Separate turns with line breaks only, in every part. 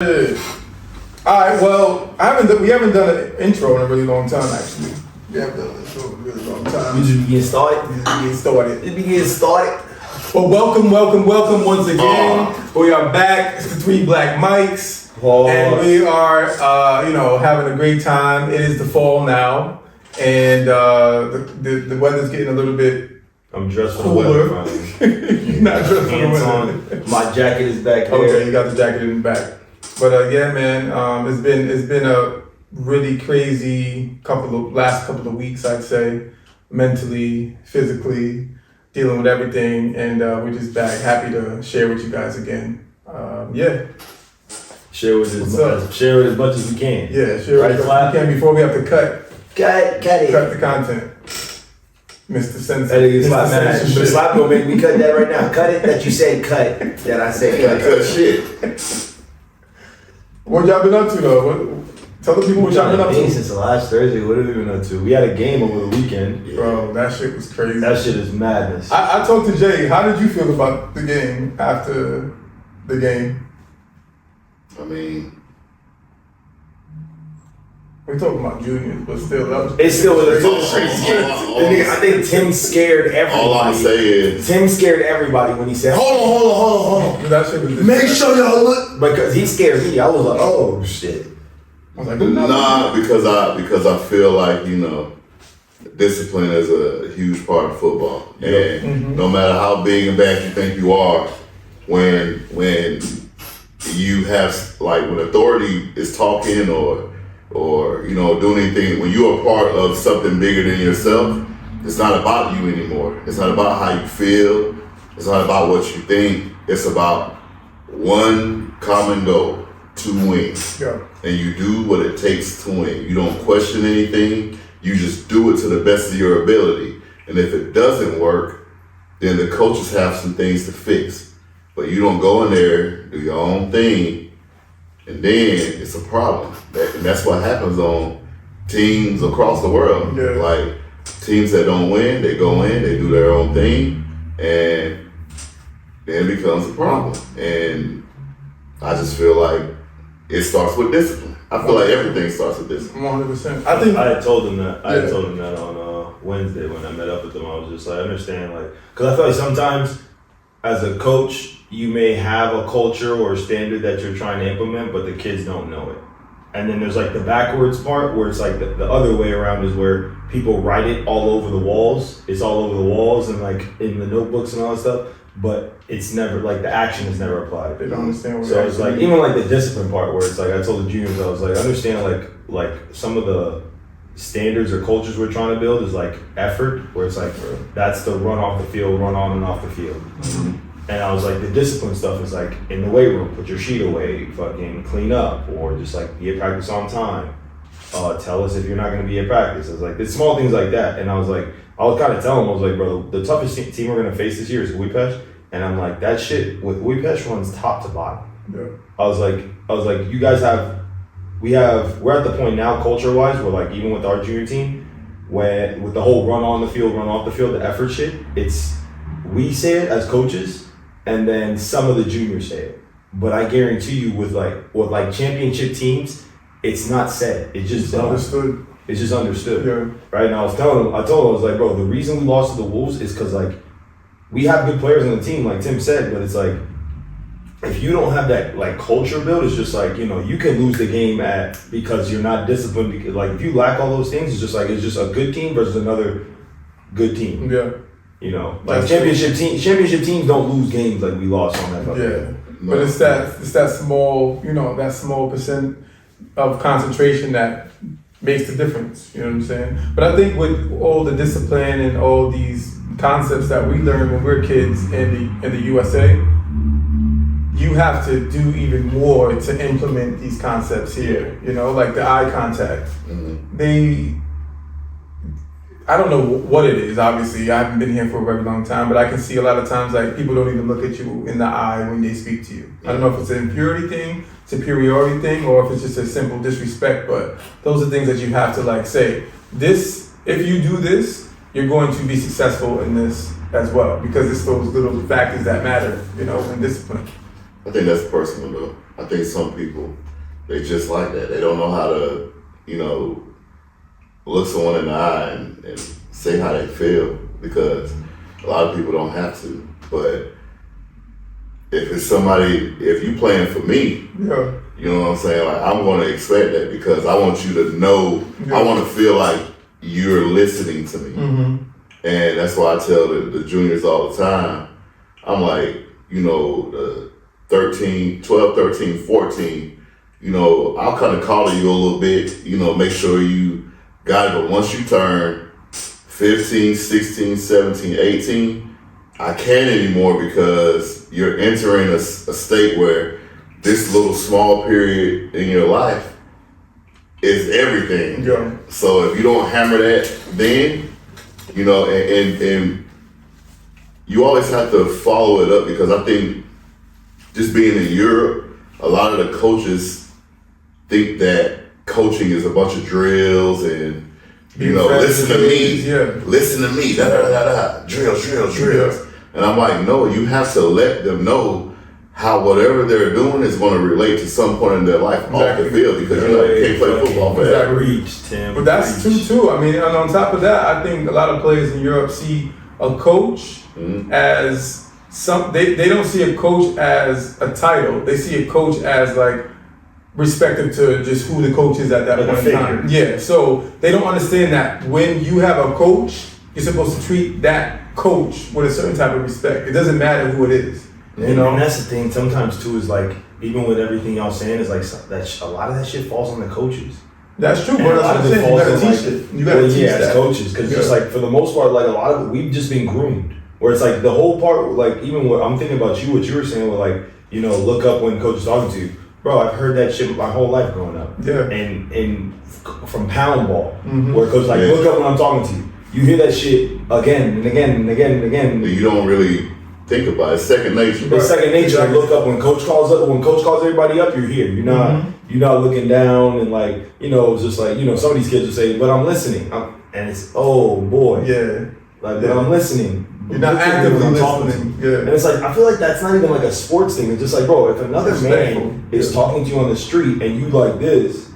All right. Well, we haven't done an intro in a really long time, actually. We haven't done an intro in a really long time.
We just getting started.
Just getting started. Well, welcome once again. We are back. It's the Three Black Mics, and we are, having a great time. It is the fall now, and the weather's getting a little bit.
I'm dressed for the
cooler.
weather.
You're not dressed for the weather.
My jacket is back there.
Okay, you got the jacket in the back. But yeah, man, it's been a really crazy last couple of weeks, I'd say, mentally, physically, dealing with everything, and we're just back, happy to share with you guys again.
Share with as much as we can.
Yeah, share with as much as we can before we have to cut the content. Mr. Sensei.
Slapp gonna make me cut that right now. Cut it that you said cut. That I said cut shit.
What y'all been up to though? Tell the people what y'all been up to.
Since the last Thursday, what have we been up to? We had a game over the weekend.
Bro, that shit was crazy.
That shit is madness.
I talked to Jay. How did you feel about the game after the game?
I mean,
we're talking about juniors, but still,
it's still a crazy. I think Tim scared everybody.
All I'm saying is
Tim scared everybody when he said, "Hold on."
That shit was
Make sure y'all look, because he scared me. I was like, "Oh shit."
I was like,
nah, because I feel like discipline is a huge part of football, and no matter how big and bad you think you are, when you have when authority is talking or doing anything, when you are part of something bigger than yourself, it's not about you anymore. It's not about how you feel. It's not about what you think. It's about one common goal: to win.
Yeah.
And you do what it takes to win. You don't question anything. You just do it to the best of your ability. And if it doesn't work, then the coaches have some things to fix. But you don't go in there, do your own thing, and then it's a problem. And that's what happens on teams across the world.
Yeah.
Like teams that don't win, they go in, they do their own thing, and then it becomes a problem. And I just feel like it starts with discipline. I feel like everything starts with discipline.
100%. I had told him that.
I had told him that on Wednesday when I met up with him. I was just like, I understand, because I feel like sometimes as a coach, you may have a culture or a standard that you're trying to implement, but the kids don't know it. And then there's the backwards part where it's the other way around is where people write it all over the walls. It's all over the walls and in the notebooks and all that stuff. But it's never the action is never applied.
They don't understand what
so it's even the discipline part where it's I told the juniors, I was I understand some of the standards or cultures we're trying to build is effort, where it's that's the run off the field, run on and off the field. And I was the discipline stuff is in the weight room, put your sheet away, fucking clean up, or just be at practice on time. Tell us if you're not going to be at practice. I was the small things like that. And I was kind of telling him, I was bro, the toughest team we're going to face this year is Whyte. And I'm that shit with Whyte runs top to bottom.
Yeah.
I was you guys we're at the point now culture wise where even with our junior team, with the whole run on the field, run off the field, the effort shit, we say it as coaches, and then some of the juniors say it. But I guarantee you with championship teams, it's not said. It's just
understood.
It's just understood.
Yeah.
Right? And I told him, I was bro, the reason we lost to the Wolves is because we have good players on the team, like Tim said, but it's if you don't have that culture build, it's just you can lose the game because you're not disciplined. Because, if you lack all those things, it's just a good team versus another good team.
Yeah.
Championship teams don't lose games like we lost on that.
Yeah. But it's that small, that small percent of concentration that makes the difference. You know what I'm saying? But I think with all the discipline and all these concepts that we learned when we were kids in the USA, you have to do even more to implement these concepts here. The eye contact. I don't know what it is, obviously. I haven't been here for a very long time, but I can see a lot of times people don't even look at you in the eye when they speak to you. I don't know if it's an impurity thing, superiority thing, or if it's just a simple disrespect, but those are things that you have to say, this, if you do this, you're going to be successful in this as well, because it's those little factors that matter, in discipline.
I think that's personal though. I think some people, they just like that. They don't know how to, look someone in the eye and say how they feel, because a lot of people don't have to. But if it's somebody, if you playing for me, you know what I'm saying? Like, I'm going to expect that, because I want you to know, I want to feel like you're listening to me.
Mm-hmm.
And that's why I tell the juniors all the time, I'm like, the 12, 13, 14, I'll kind of collar you a little bit, make sure you got it. But once you turn 15, 16, 17, 18, I can't anymore, because you're entering a state where this little small period in your life is everything.
Yeah.
So if you don't hammer that then, and you always have to follow it up, because I think just being in Europe, a lot of the coaches think that coaching is a bunch of drills and, listen to me, da da da da, drills.
Yeah.
And I'm like, no, you have to let them know how whatever they're doing is going to relate to some point in their life off the field, because you can't play football forever.
But that's true too. I mean, and on top of that, I think a lot of players in Europe see a coach as they don't see a coach as a title. They see a coach as like respective to just who the coach is at that point in time. Yeah. So they don't understand that when you have a coach, you're supposed to treat that coach with a certain type of respect. It doesn't matter who it is.
And that's the thing. Sometimes too is like, even with everything y'all saying, is like that a lot of that shit falls on the coaches.
That's true,
And
but
a lot of it
you
falls
gotta
on
teach it. You gotta teach
as
that.
coaches, because just like for the most part, like a lot of it, we've just been groomed. Where it's like the whole part, like even what I'm thinking about what you were saying, with like look up when coach is talking to you, bro. I've heard that shit my whole life growing up.
Yeah.
And from pound ball, where coach like look up when I'm talking to you. You hear that shit again and again and again and again.
You don't really think about it. It's second nature.
It's second nature. Exactly. Look up when coach calls up. When coach calls everybody up, you're here. You're not looking down and like it's just like some of these kids will say, "But I'm listening," and it's oh boy, but I'm listening.
You're not actively listening. Yeah.
And it's like I feel like that's not even like a sports thing. It's just like, bro, if another man is talking to you on the street and you like this,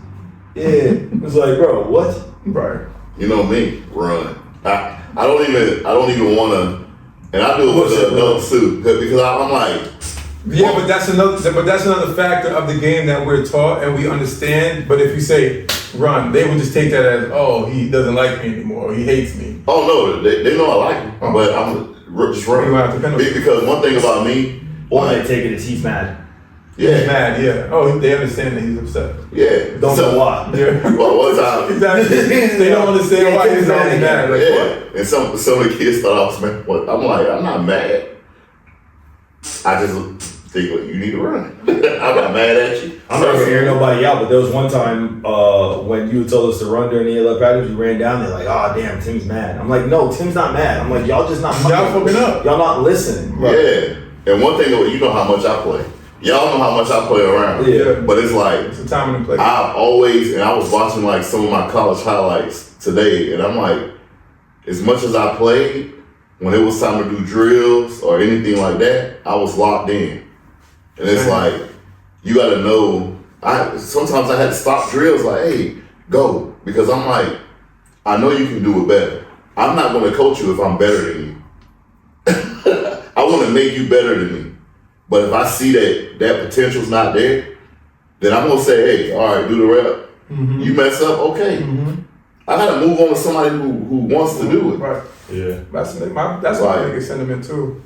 it's like, bro, what?
Right.
You know me, run. I don't even want to, and I do it with the adults too, because I'm like,
yeah, but that's another factor of the game that we're taught and we understand. But if you say run, they would just take that as, oh, he doesn't like me anymore, or he hates me.
Oh no, they know I like him, but I'm just running. Because one thing about me,
or they take it as he's mad.
Yeah.
He's mad, yeah. Oh, they understand that he's upset.
Yeah.
Don't know why.
Yeah.
Well, one time.
Exactly. They don't understand why he's always mad. Like, what?
And some of the kids thought I was mad. I'm like, I'm not mad. I just think, you need to run. I'm not mad at you.
I'm not gonna hear nobody out, but there was one time when you told us to run during the yellow practice, we ran down there like, oh damn, Tim's mad. I'm like, no, Tim's not mad. I'm like, y'all just not
fucking up.
Y'all not listening.
Right? Yeah. And one thing, you know how much I play. Y'all know how much I play around.
Yeah.
But it's like,
it's a time and a place.
I've always, and I was watching like some of my college highlights today, and I'm like, as much as I played, when it was time to do drills or anything like that, I was locked in. And it's like, you gotta know, sometimes I had to stop drills like, hey, go. Because I'm like, I know you can do it better. I'm not gonna coach you if I'm better than you. I wanna make you better than me. But if I see that potential's not there, then I'm gonna say, hey, all right, do the rep. Mm-hmm. You mess up, okay. Mm-hmm. I gotta move on to somebody who wants to do it.
Right.
Yeah.
That's my biggest sentiment too.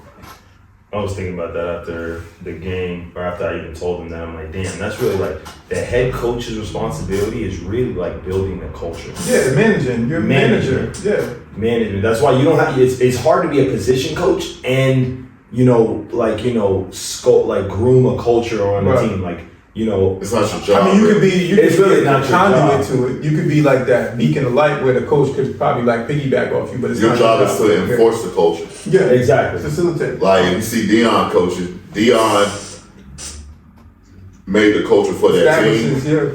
I was thinking about that after the game, or after I even told them that. I'm like, damn, that's really like the head coach's responsibility is really like building a culture.
Yeah, managing. You're manager. Yeah.
Management. That's why you don't have. It's hard to be a position coach and scope like groom a culture on the team. Like
it's not your job.
I mean, you could be
really not your
conduit
job.
to it. You could be like that beacon of light where the coach could probably like piggyback off you, but it's
your
not
job is to enforce the culture.
Yeah,
exactly.
Facilitate.
Like if you see Dion coaching, Dion made the culture for that team.
Yeah.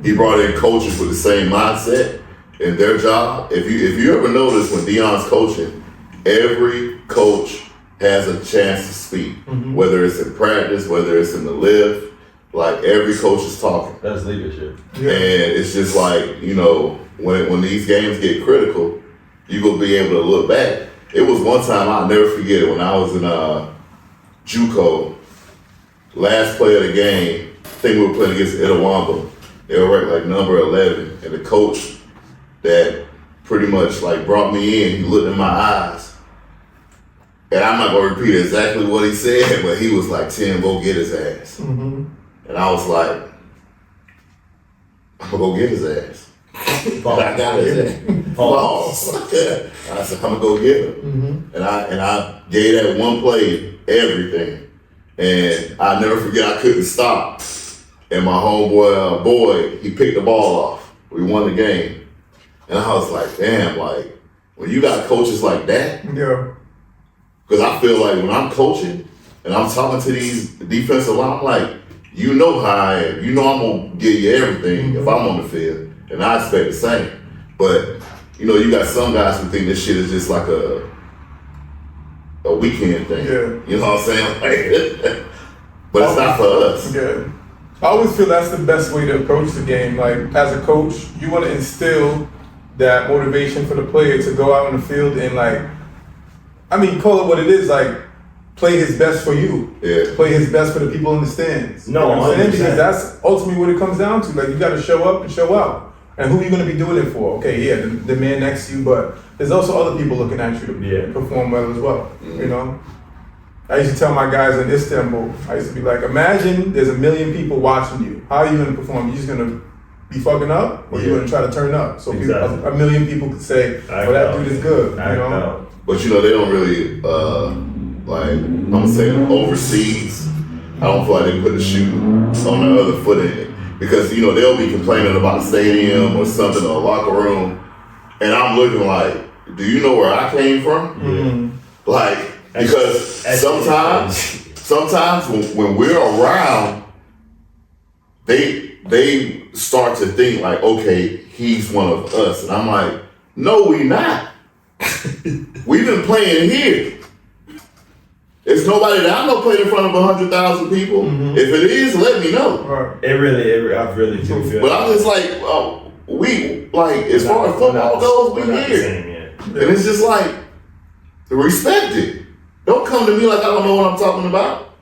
He brought in coaches with the same mindset in their job. If you ever notice when Dion's coaching, every coach has a chance to speak, whether it's in practice, whether it's in the lift. Like every coach is talking.
That's leadership.
Yeah.
And it's just like, you know, when these games get critical, you gonna be able to look back. It was one time I'll never forget it when I was in JUCO, last play of the game. I think we were playing against Itawamba. They were ranked like number 11, and the coach that pretty much like brought me in, he looked in my eyes, and I'm not gonna repeat exactly what he said, but he was like, "Tim, go get his ass." And I was like, "I'm gonna go get his ass." But I got his ass. Pause. I said, "I'm gonna go get him." And I gave that one play everything, and I never forget. I couldn't stop, and my homeboy boy, he picked the ball off. We won the game, and I was like, "Damn!" Like when you got coaches like that,
Yeah.
because I feel like when I'm coaching and I'm talking to these defensive line, I'm like, you know how I am. You know I'm gonna give you everything if I'm on the field, and I expect the same. But you know, you got some guys who think this shit is just like a weekend thing.
Yeah.
You know what I'm saying? Like, but it's not for us.
Yeah. I always feel that's the best way to approach the game. Like, as a coach, you want to instill that motivation for the player to go out in the field and, like, I mean, call it what it is, like, play his best for you.
Yeah.
Play his best for the people in the stands.
No,
you know what I'm saying?
100%.
Because that's ultimately what it comes down to. Like, you got to show up and show out. And who are you going to be doing it for? Okay, yeah, the man next to you, but there's also other people looking at you to perform well as well, you know? I used to tell my guys in Istanbul, I used to be like, imagine there's 1 million people watching you. How are you going to perform? You just going to be fucking up, or you going to try to turn up? So
Exactly.
people, 1 million people could say, well, that dude is good, you know?
But you know, they don't really like, I'm saying overseas, I don't feel like they put the shoe on the other foot in it. Because, you know, they'll be complaining about a stadium or something, or a locker room, and I'm looking like, do you know where I came from? Like, because sometimes when we're around, they start to think like, okay, he's one of us. And I'm like, no, we not. We've been playing here. There's nobody that I know played in front of 100,000 people. If it is, let me know.
Right.
I really do feel.
But I'm just like, we like as far as football goes, we here, and it's just like respect it. Don't come to me like I don't know what I'm talking about.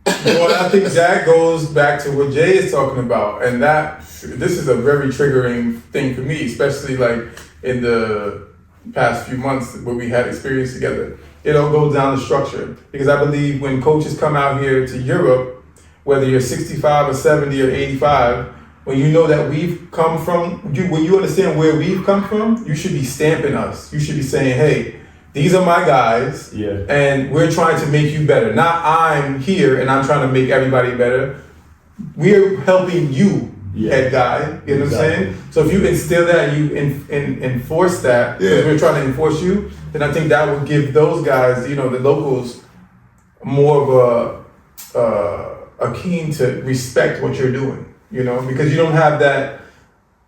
Well, I think that goes back to what Jay is talking about, and this is a very triggering thing for me, especially like in the past few months where we had experience together. It all goes down to structure, because I believe when coaches come out here to Europe, whether you're 65 or 70 or 85, when you know that we've come from, when you understand where we've come from, you should be stamping us. You should be saying, hey, these are my guys, and we're trying to make you better. Not I'm here and I'm trying to make everybody better. We're helping you, head guy. You know what I'm saying? So if you instill that, you enforce that, because we're trying to enforce you, then I think that would give those guys, you know, the locals, more of a keen to respect what you're doing, you know, because you don't have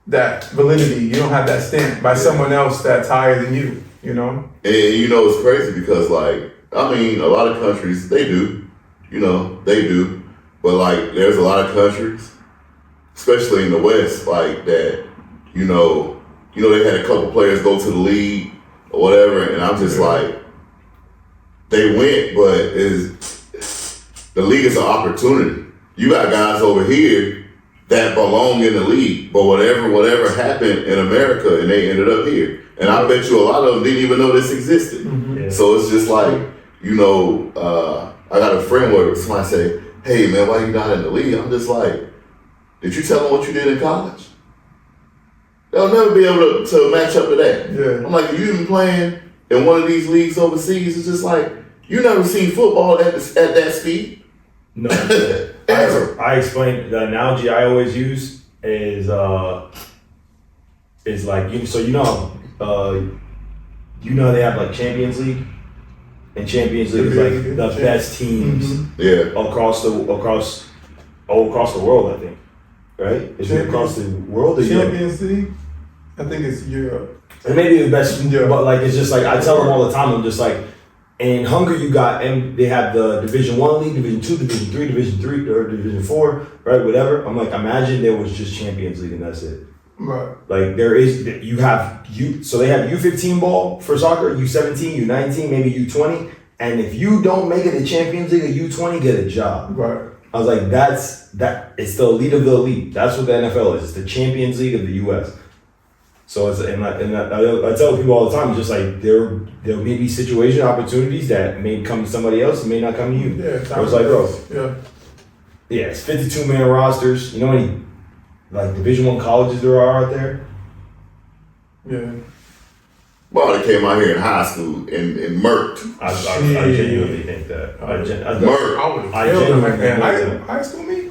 that validity, you don't have that stamp by someone else that's higher than you, you know?
And you know, it's crazy because, like, I mean, a lot of countries, they do, you know, they do, but like, there's a lot of countries, especially in the West, like that, you know, they had a couple players go to the league or whatever, and I'm just like, they went, but the league is an opportunity. You got guys over here that belong in the league, but whatever happened in America, and they ended up here. And I bet you a lot of them didn't even know this existed. So it's just like, you know, I got a friend where somebody say, hey man, why you not in the league? I'm just like, did you tell them what you did in college? They'll never be able to match up to that. I'm like, you even playing in one of these leagues overseas, it's just like, you never seen football at that speed.
No. I explain the analogy I always use is like, so you know they have like Champions League, and Champions League is like the best teams across the world, I think. Right? Is it across the world or
Champions League? I think it's Europe.
It may be the best, but like it's just like I tell them all the time. I'm just like, And Hungary, you got, and they have the Division 1 league, Division 2, Division 3, Division 3, or Division 4, right? Whatever. I'm like, imagine there was just Champions League and that's it.
Right.
Like there is, so they have U15 ball for soccer, U17, U19, maybe U20. And if you don't make it to Champions League or U20, get a job.
Right.
I was like, it's the elite of the elite. That's what the NFL is. It's the Champions League of the US. So it's, I tell people all the time, just like there may be situation opportunities that may come to somebody else and may not come to you.
Yeah.
So it's like, bro.
Yeah.
It's 52-man rosters. You know how many like Division 1 colleges there are out there?
Yeah.
Well, they came out here in high school and murked.
I genuinely think that. I genuinely think that.
High school me?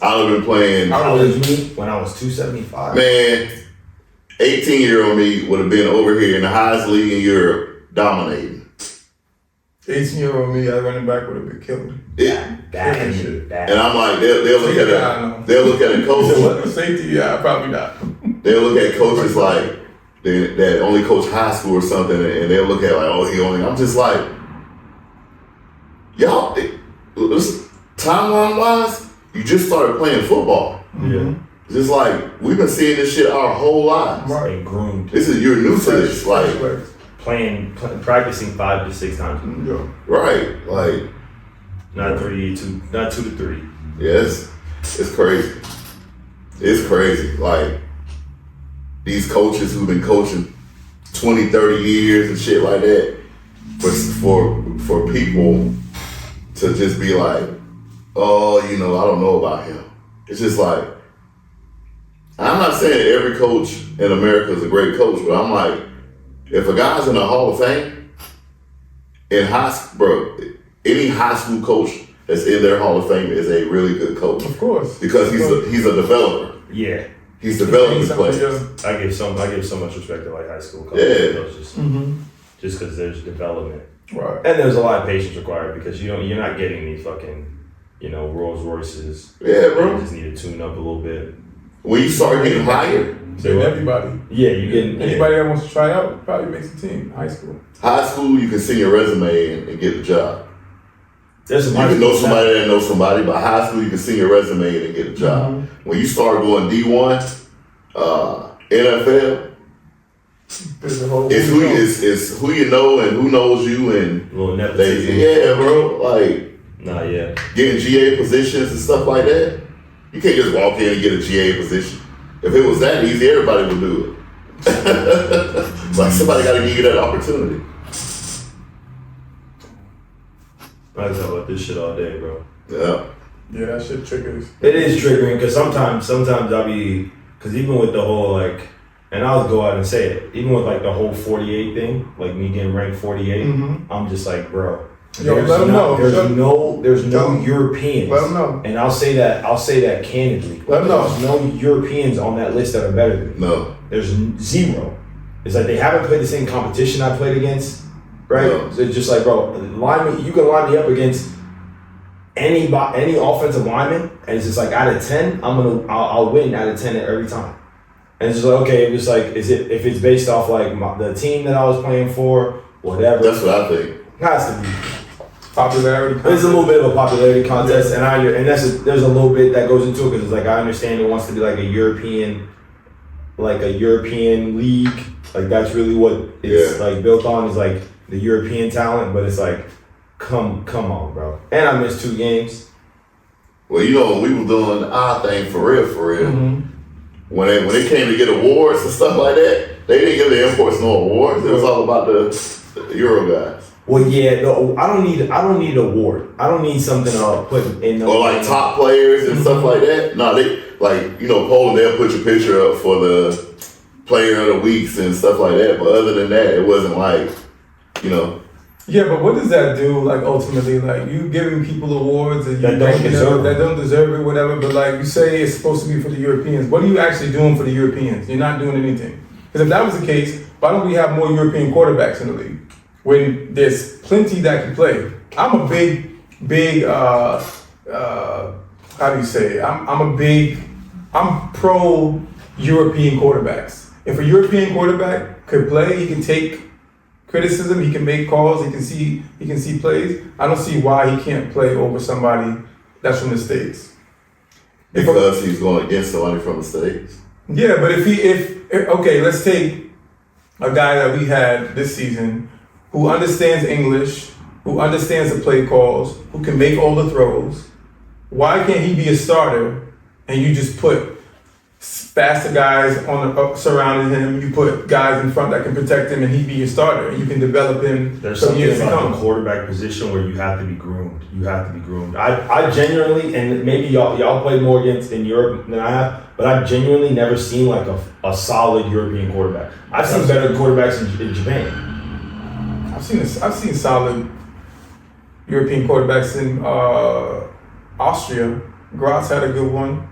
I would have been playing.
College me when I was 275.
Man, 18-year-old me would have been over here in the highest league in Europe, dominating.
18-year-old me, I running back would have been killing.
Bad.
And I'm like, they'll look at a coach.
What safety? Yeah, probably not.
They'll look at coaches like that only coach high school or something, and they'll look at like, oh, he only. I'm just like, y'all, timeline wise, you just started playing football.
Yeah.
Just like we've been seeing this shit our whole lives.
Right.
And groomed.
You're new to this, like
practicing 5 to 6 times.
Yeah.
right, like
Not 2 to 3.
yes, it's crazy. It's crazy. Like these coaches who've been coaching 20, 30 years and shit like that, for people to just be like, oh, I don't know about him. It's just like, I'm not saying every coach in America is a great coach, but I'm like, if a guy's in the Hall of Fame, any high school coach that's in their Hall of Fame is a really good coach.
Of course.
Because he's a developer.
Yeah.
He's developing players.
I give so much respect to like high school coaches.
Mm-hmm.
Just because there's development.
Right.
And there's a lot of patience required because you're not getting these fucking, Rolls Royces.
Yeah, bro.
You just need to tune up a little bit.
When you start getting hired,
Everybody.
Yeah, you getting
Anybody that wants to try out probably makes the team. High school.
you can send your resume and get the job.
There's some
You can know somebody that knows somebody, but high school you can send your resume and get a job.
Mm-hmm.
When you start going D1, NFL,
There's a whole
it's who you know and who knows you and
a little nepotism.
yeah, bro. Like
Yeah.
getting GA positions and stuff like that. You can't just walk in and get a GA position. If it was that easy, everybody would do it. Like somebody got to give you that opportunity.
I can talk about this shit all day, bro.
Yeah.
Yeah, that shit triggers.
It is triggering because sometimes I'll be, because even with the whole and I'll go out and say it, even with the whole 48 thing, like me getting ranked 48, I'm just like, bro.
Yo, let them know.
There's no Europeans.
Let them know.
And I'll say that candidly.
Let them know.
There's no Europeans on that list that are better than me.
No.
There's zero. It's like they haven't played the same competition I played against, right?
No.
So it's just like, bro, you can line me up against any offensive lineman, and it's just like out of 10, I'll win out of 10 every time. And it's just like, okay, if it's based off the team that I was playing for, whatever.
That's what I think.
Has to be.
Popularity.
There's a little bit of a popularity contest, and there's a little bit that goes into it because it's like I understand it wants to be like a European league, like that's really what it's built on is like the European talent, but it's like come on, bro. And I missed 2 games.
Well, when we were doing our thing for real,
Mm-hmm.
when it came to get awards and stuff like that, they didn't give the imports no awards. It was all about the Euro guys.
Well, yeah, no, I don't need an award. I don't need something I'll put in.
Or top players and stuff like that. No, they Poland, they'll put your picture up for the player of the weeks and stuff like that. But other than that, it wasn't
Yeah, but what does that do? Ultimately, you giving people awards and you
that don't
deserve it, whatever. But you say it's supposed to be for the Europeans. What are you actually doing for the Europeans? You're not doing anything. Because if that was the case, why don't we have more European quarterbacks in the league? When there's plenty that can play. I'm a big, how do you say it? I'm pro European quarterbacks. If a European quarterback could play, he can take criticism. He can make calls. He can see plays. I don't see why he can't play over somebody that's from the States.
Because he's going against somebody from the States.
Yeah, but if okay, let's take a guy that we had this season who understands English, who understands the play calls, who can make all the throws. Why can't he be a starter and you just put faster guys surrounding him? You put guys in front that can protect him, and he be your starter, and you can develop him.
There's
for
something
years to
about
come.
the quarterback position where you have to be groomed. You have to be groomed. I genuinely, and maybe y'all play more against in Europe than I have, but I've genuinely never seen like a solid European quarterback. I've seen better quarterbacks in Japan.
I've seen solid European quarterbacks in Austria. Graz had a good one.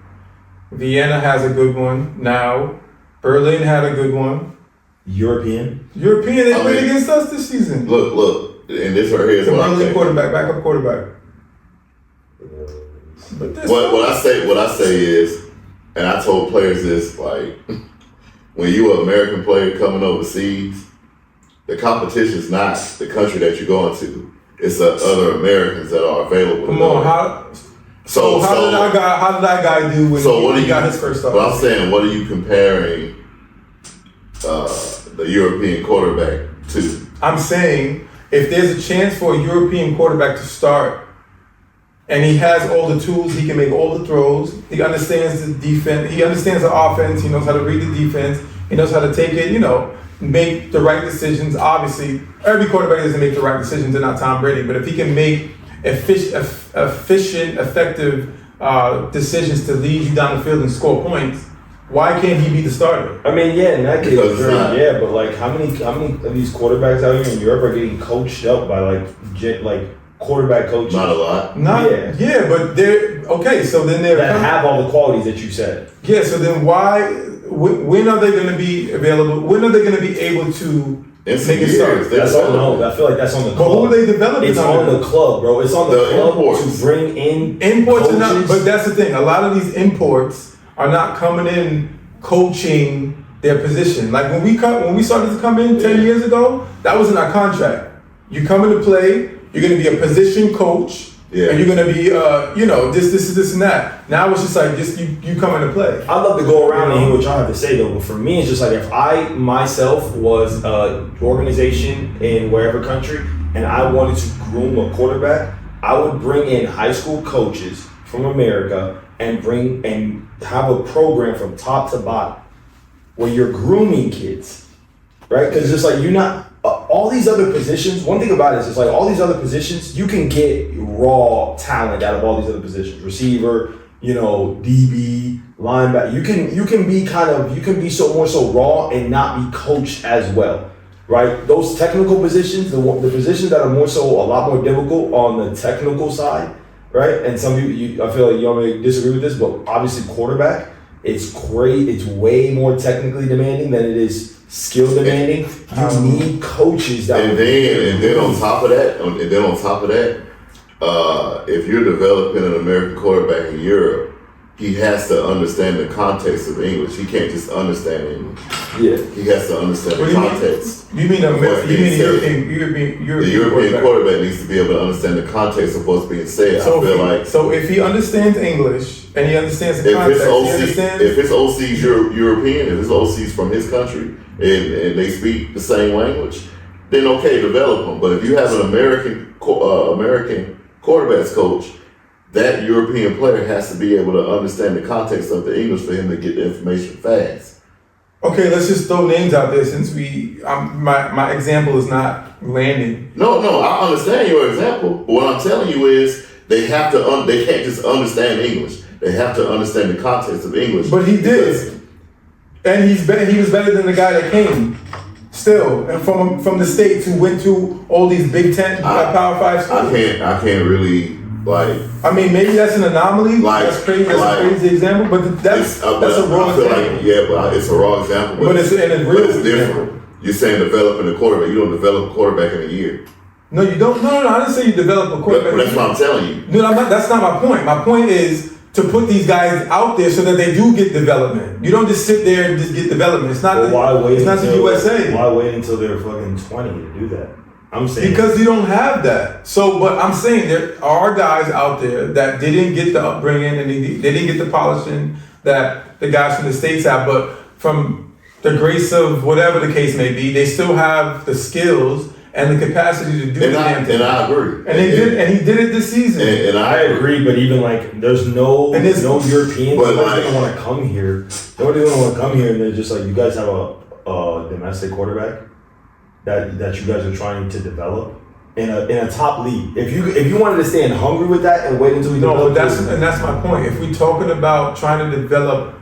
Vienna has a good one now. Berlin had a good one.
European,
they played against us this season.
Look, and this right here is
the
what I'm
Berlin
saying.
quarterback, backup quarterback. But this
What I say is, and I told players this, like, when you an American player coming overseas, the competition is not the country that you're going to. It's the other Americans that are available.
Come on, how did that guy do when he got his first start?
But I'm saying, what are you comparing the European quarterback to?
I'm saying if there's a chance for a European quarterback to start and he has all the tools, he can make all the throws, he understands the defense, he understands the offense, he knows how to read the defense, he knows how to take it, make the right decisions. Obviously, every quarterback doesn't make the right decisions, they're not Tom Brady, but if he can make efficient, effective decisions to lead you down the field and score points, why can't he be the starter?
I mean, yeah, in that case,
Because it's not.
yeah, but like, how many of these quarterbacks out here in Europe are getting coached up by like quarterback coaches?
Not a lot.
Yeah, but they're okay. So then they're
that have all the qualities that you said.
Yeah, so then when are they going to be available? When are they going to be able to
In some
make it
years,
start?
That's on. I feel like that's on the
But
club.
who are they developing?
It's on the club, bro. It's on the club
imports.
to bring in
Imports are not,
coaches.
but that's the thing. A lot of these imports are not coming in coaching their position. Like when we started to come in 10 years ago, that was in our contract. You come in to play, you're going to be a position coach, and you're going to be, this and that. Now it's just like, you come in to play.
I'd love to go around and hear what y'all have to say though, but for me, it's just like if I myself was an organization in wherever country and I wanted to groom a quarterback, I would bring in high school coaches from America and have a program from top to bottom where you're grooming kids, right? Because just like you're not, all these other positions, one thing about it is it's like all these other positions, you can get raw talent out of all these other positions. Receiver, DB, linebacker. You can be more so raw and not be coached as well, right? Those technical positions, the positions that are more so a lot more difficult on the technical side, right? And some people, I feel like y'all may disagree with this, but obviously quarterback, it's great. It's way more technically demanding than it is skill demanding. You need coaches that.
And then on top of that, if you're developing an American quarterback in Europe, he has to understand the context of English. He can't just understand English.
Yeah.
He has to understand the context.
You mean
the European quarterback needs to be able to understand the context of what's being said.
So if he understands English and he understands the context,
if his OC's European, if his OC's from his country and they speak the same language, then okay, develop them. But if you have an American quarterbacks coach, that European player has to be able to understand the context of the English for him to get the information fast.
Okay, let's just throw names out there since my example is not landing.
No, I understand your example, but what I'm telling you is they have to. They can't just understand English. They have to understand the context of English.
But he did, and he was better than the guy that came. Still, and from the States who went to all these Big Ten, Power 5 schools.
I can't really.
I mean, maybe that's an anomaly. That's crazy. That's a crazy example, but that's a raw example.
But it's a raw example.
But it's
different. Example. You're saying developing a quarterback. You don't develop a quarterback in a year.
No, you don't. No. I didn't say you develop a quarterback.
But that's what I'm telling you.
No, that's not my point. My point is to put these guys out there so that they do get development. You don't just sit there and just get development. It's not it's not the USA.
Why wait until they're fucking 20 to do that? I'm saying
because you don't have that. So, but I'm saying there are guys out there that didn't get the upbringing and they didn't get the polishing that the guys from the States have, but from the grace of whatever the case may be, they still have the skills and the capacity to do the damn thing.
And I agree.
And he did it this season.
And
I agree, but even like there's no Europeans
but
that don't want to come here. Nobody don't want to come here, and they're just like, you guys have a domestic quarterback that you guys are trying to develop in a top league. If you wanted to stay in hungry with that and wait until we develop,
that's my point. If we're talking about trying to develop,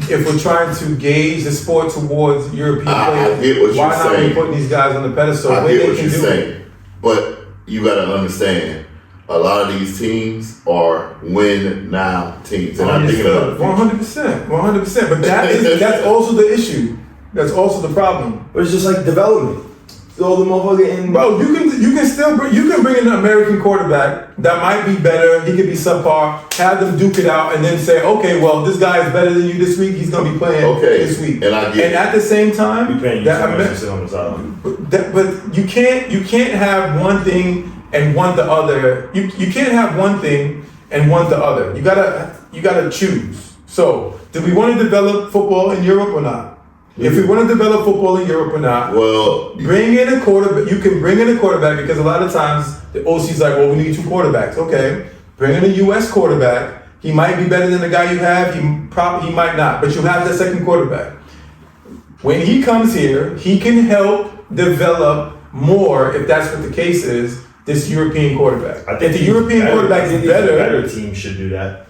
if we're trying to gauge the sport towards European players, why not be putting these guys on the pedestal?
I get what you're saying, but you got to understand, a lot of these teams are win now teams, and I'm thinking of
100%. But that's also the issue. That's also the problem.
But it's just like development. Throw the motherfucker in.
Bro, you can bring in an American quarterback that might be better. He could be subpar. Have them duke it out, and then say, okay, well, this guy is better than you this week. He's gonna be playing this week.
And I get
and at the same time,
paying you so much to sit on the sideline.
But you can't have one thing and want the other. You can't have one thing and want the other. You gotta choose. So, do we want to develop football in Europe or not? If we want to develop football in Europe or not,
well,
bring in a quarterback. You can bring in a quarterback because a lot of times the OC's like, well, we need 2 quarterbacks. Okay, bring in a U.S. quarterback. He might be better than the guy you have. He might not, but you have the second quarterback. When he comes here, he can help develop more, if that's what the case is, this European quarterback.
I think
if the European quarterback is better,
better team should do that.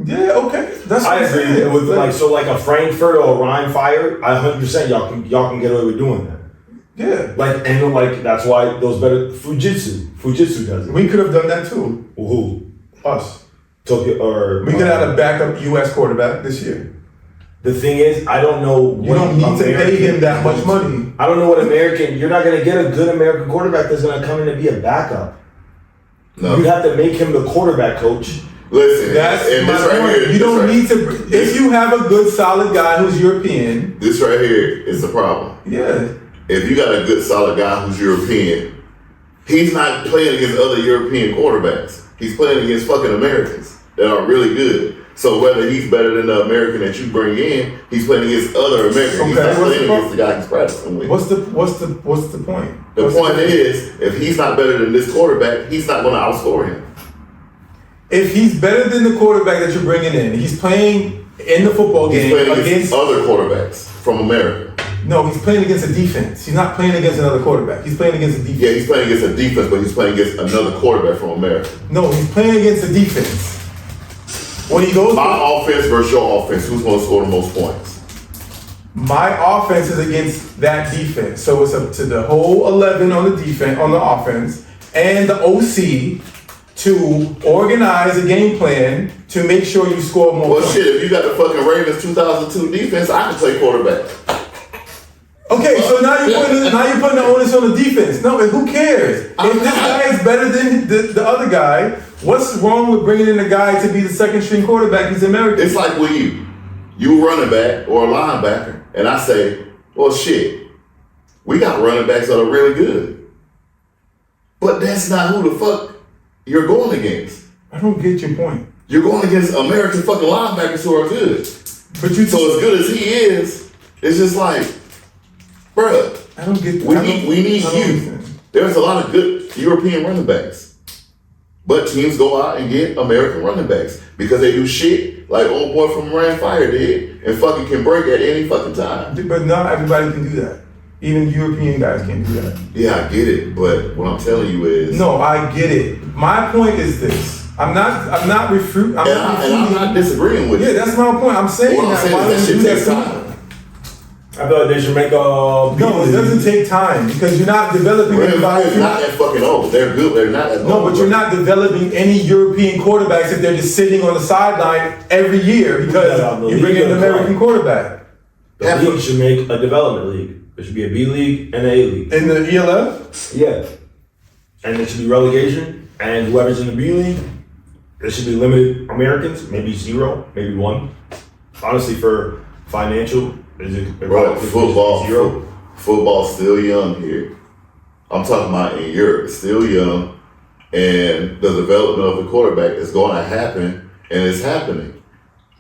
Yeah, okay. That's what
I agree with like a Frankfurt or a Ryan Fire. 100% y'all can get away with doing that.
Yeah.
That's why those better Fujitsu does it.
We could have done that too.
Who?
Us.
Tokyo or
we could have had a backup U.S. quarterback this year.
The thing is, I don't know.
You don't need to pay him that much money.
I don't know what American. You're not going to get a good American quarterback that's going to come in and be a backup. No. You have to make him the quarterback coach.
Listen,
that's
and
my
this
point.
Here,
you don't need to. If you have a good, solid guy who's European,
this right here is the problem.
Yeah.
If you got a good, solid guy who's European, he's not playing against other European quarterbacks. He's playing against fucking Americans that are really good. So whether he's better than the American that you bring in, he's playing against other Americans. He's not playing against the guy he's practicing with.
What's the point?
The point is, if he's not better than this quarterback, he's not going to outscore him.
If he's better than the quarterback that you're bringing in, he's playing in the football game
against other quarterbacks from America.
No, he's playing against a defense. He's not playing against another quarterback. He's playing against a defense.
Yeah, he's playing against a defense, but he's playing against another quarterback from America.
No, he's playing against a defense. When he goes,
my offense versus your offense, who's going to score the most points?
My offense is against that defense, so it's up to the whole 11 on the defense, on the offense, and the OC to organize a game plan to make sure you score more points.
Well, shit, if you got the fucking Ravens 2002 defense, I can play quarterback.
Okay, so now you're putting the onus on the defense. No, who cares? If this guy is better than the other guy, what's wrong with bringing in a guy to be the second string quarterback? He's American.
It's like when you running back or a linebacker, and I say, well, shit, we got running backs that are really good. But that's not who the fuck you're going against.
I don't get your point.
You're going against American fucking linebackers who are good.
But so
as good as he is, it's just like, bruh,
I don't get.
We need you. There's a lot of good European running backs, but teams go out and get American running backs because they do shit like old boy from Ryan Fire did, and fucking can break at any fucking time.
But not everybody can do that. Even European guys can't do that.
Yeah, I get it, but what I'm telling you is,
no, I get it. My point is this: I'm not refuting. I'm
not disagreeing with you.
Yeah, that's my point. I'm saying that
shit takes time.
I feel like they should make a.
No, it doesn't take time because you're not developing anybody.
They're not that fucking old. They're good. They're not that old.
No, but you're not developing any European quarterbacks if they're just sitting on the sideline every year because you bring in an American quarterback.
The league should make a development league. There should be a B league and an A league.
In the ELF?
Yeah. And there should be relegation, and whoever's in the B league there should be limited Americans, maybe 0, maybe 1. Honestly, for financial, is it
Bro, football,
0?
football's still young here. I'm talking about in Europe, it's still young, and the development of the quarterback is going to happen, and it's happening.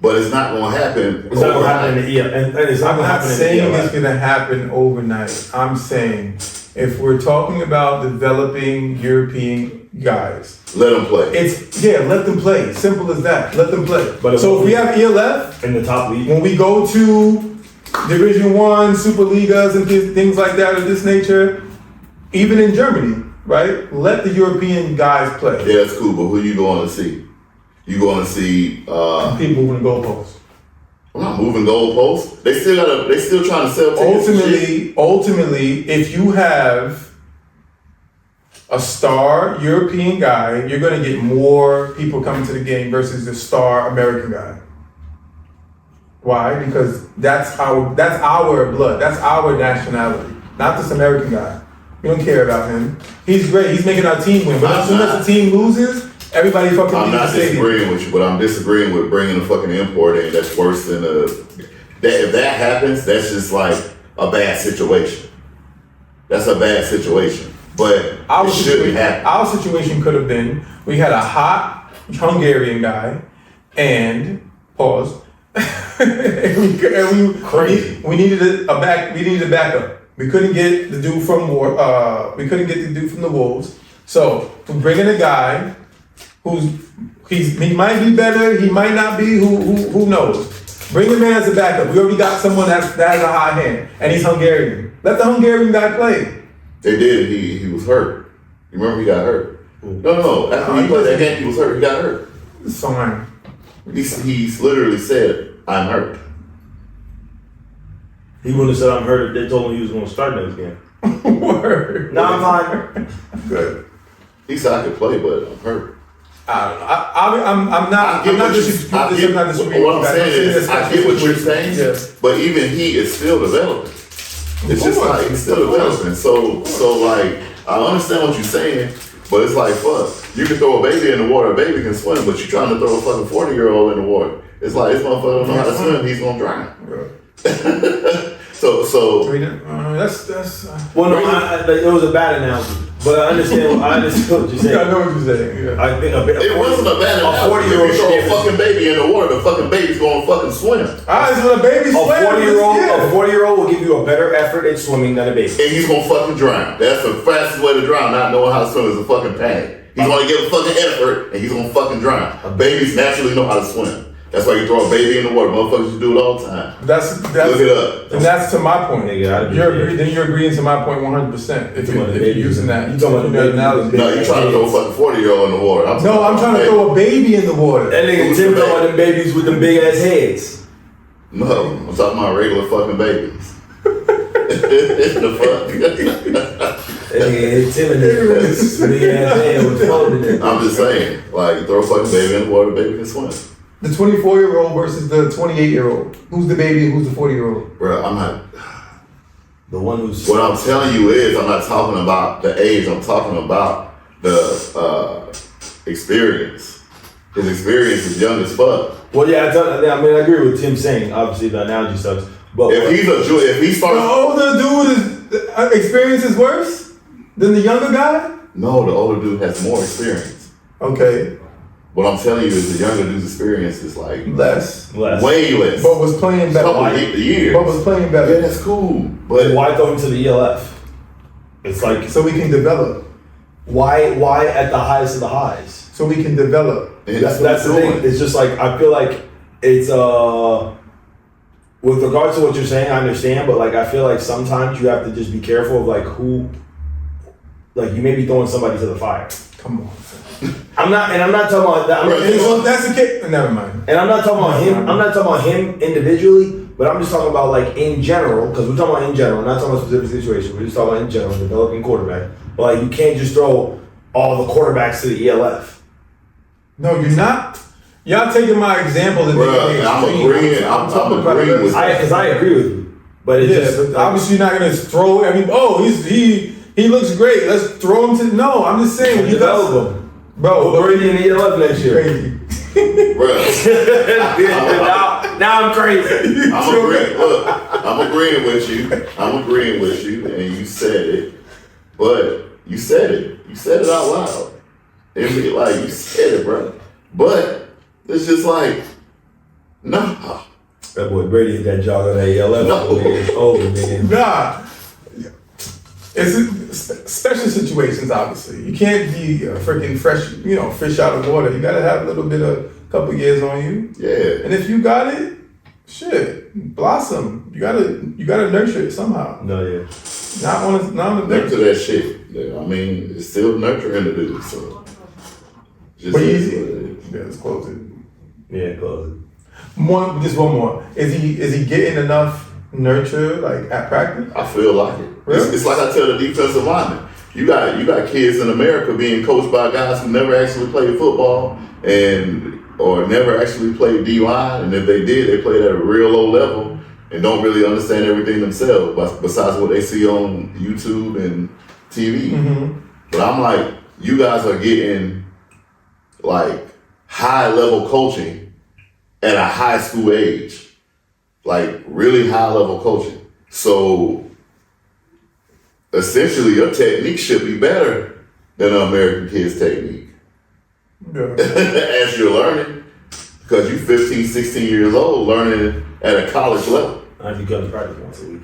But it's not going to happen.
It's not going to happen in the and it's not
I'm
going to
not
happen
saying
in the
it's going to happen overnight. I'm saying if we're talking about developing European guys,
Let them play.
let them play. Simple as that. Let them play.
But
so if we have ELF
in the top league,
when we go to Division 1, Superligas and things like that of this nature, even in Germany, right? Let the European guys play.
Yeah, that's cool, but who you going to see? You going to see
People moving the goalposts.
I'm not moving goalposts. They still trying to sell tickets.
Ultimately, if you have a star European guy, you're going to get more people coming to the game versus the star American guy. Why? Because that's our blood. That's our nationality. Not this American guy. We don't care about him. He's great. He's making our team win. But as soon as the team loses, everybody fucking
I'm not
leaves the stadium.
disagreeing with you, but I'm disagreeing with bringing a fucking import in. That's worse than if that happens, that's just like a bad situation. That's a bad situation. But it shouldn't happen.
Our situation could have been we had a hot Hungarian guy and pause.
Crazy.
We needed a backup. We couldn't get the dude from the Wolves. So we bring in a guy he might be better, he might not be, who knows. Bring him in as a backup. We already got someone that has a high hand, and he's Hungarian. Let the Hungarian guy play.
They did. He was hurt. You remember he got hurt? No. After he played that game, he was hurt. He got hurt.
It's fine.
He's literally said, "I'm hurt."
he wouldn't have said I'm hurt if they told him he was going to start next game.
Word.
No, I'm fine.
Good.
He said, "I could play, but I'm hurt."
I don't know. I'm not disagreeing.
What I'm saying is, I get what you're saying, but even he is still developing. It's just like he's still developing. So like I understand what you're saying, but it's like fuck. You can throw a baby in the water, a baby can swim, but you're trying to throw a fucking 40-year-old in the water. It's like this motherfucker don't know how to swim, he's gonna drown. So
that's
Well, no, it was a bad analogy, but I understand what you're saying.
I know what you're saying. Yeah.
I think
it wasn't a bad analogy.
40-year-old
If you throw a fucking baby in the water, the fucking baby's gonna fucking swim.
Alright, so the baby's
a 40-year-old will give you a better effort at swimming than a baby.
And he's gonna fucking drown. That's the fastest way to drown, not knowing how to swim is a fucking panic. He's gonna give a fucking effort and he's gonna fucking drown. Babies naturally know how to swim. That's why you throw a baby in the water. Motherfuckers do it all the time.
That's
Look it up.
And that's to my point.
Nigga,
You're agreeing to my point 100%. If you're using that,
you talking about the analogy.
No, you're trying to throw a fucking 40-year-old in the water.
I'm trying to throw a baby in the water.
That nigga Tim talking about them babies with them big ass heads.
No, I'm talking about regular fucking babies. The fuck?
That nigga Tim and his big ass head was floating in.
I'm just saying, like, throw a fucking baby in the water, the baby can swim.
The 24-year-old versus the 28-year-old. Who's the baby and who's the 40-year-old?
Bro, I'm not.
The one who's.
What I'm telling you is, I'm not talking about the age. I'm talking about the experience. His experience is young as fuck.
Well, yeah, I agree with Tim saying. Obviously, the analogy sucks. But
if he starts,
the older dude experience is worse than the younger guy.
No, the older dude has more experience.
Okay.
What I'm telling you is the younger dude's experience is like
less,
way less.
But was playing better.
Couple years.
But was playing better.
Yeah, that's cool. But
why go into the ELF? It's like
so we can develop.
Why at the highest of the highs?
So we can develop.
And that's
the thing. It's just like I feel like it's with regards to what you're saying, I understand, but like I feel like sometimes you have to just be careful of like who, like you may be throwing somebody to the fire.
Come on.
I'm not talking about that.
That's the case. Never mind.
And I'm not talking about him. I'm not talking about him individually, but I'm just talking about like in general, because we're talking about in general, not talking about specific situation. We're just talking about in general, developing quarterback. But like you can't just throw all the quarterbacks to the ELF.
No, you're not. Y'all taking my example and
I'm agreeing with you.
Because I agree with you. But it's just
but obviously you're not gonna throw he looks great. Let's throw him to I'm just saying
develop him.
Bro,
Put Brady in the ELF next year.
crazy.
now I'm crazy.
I'm agreeing with you, and you said it, but you said it out loud. Like you said it, bro. But it's just like, nah.
That boy Brady hit that jog on that ELF.
No.
It's over, man.
Nah. It's special situations, obviously. You can't be a freaking fresh, fish out of water. You gotta have a little bit of couple years on you.
Yeah.
And if you got it, shit, blossom. You gotta nurture it somehow.
No, yeah.
Not on the
Nurture that shit. Yeah, I mean, it's still nurturing to do, so. Just
But
is
easy.
what it is.
Yeah, let's close it.
Yeah, close it.
Just one more. Is he getting enough nurture like at practice?
I feel like it.
Really?
It's like I tell the defensive lineman. You got kids in America being coached by guys who never actually played football or never actually played D-line, and if they did, they played at a real low level and don't really understand everything themselves besides what they see on YouTube and TV.
Mm-hmm.
But I'm like, you guys are getting like high level coaching at a high school age, like really high level coaching. So essentially your technique should be better than an American kid's technique.
Yeah.
As you're learning, because you're 15, 16 years old learning at a college level.
I think you come to practice once a week.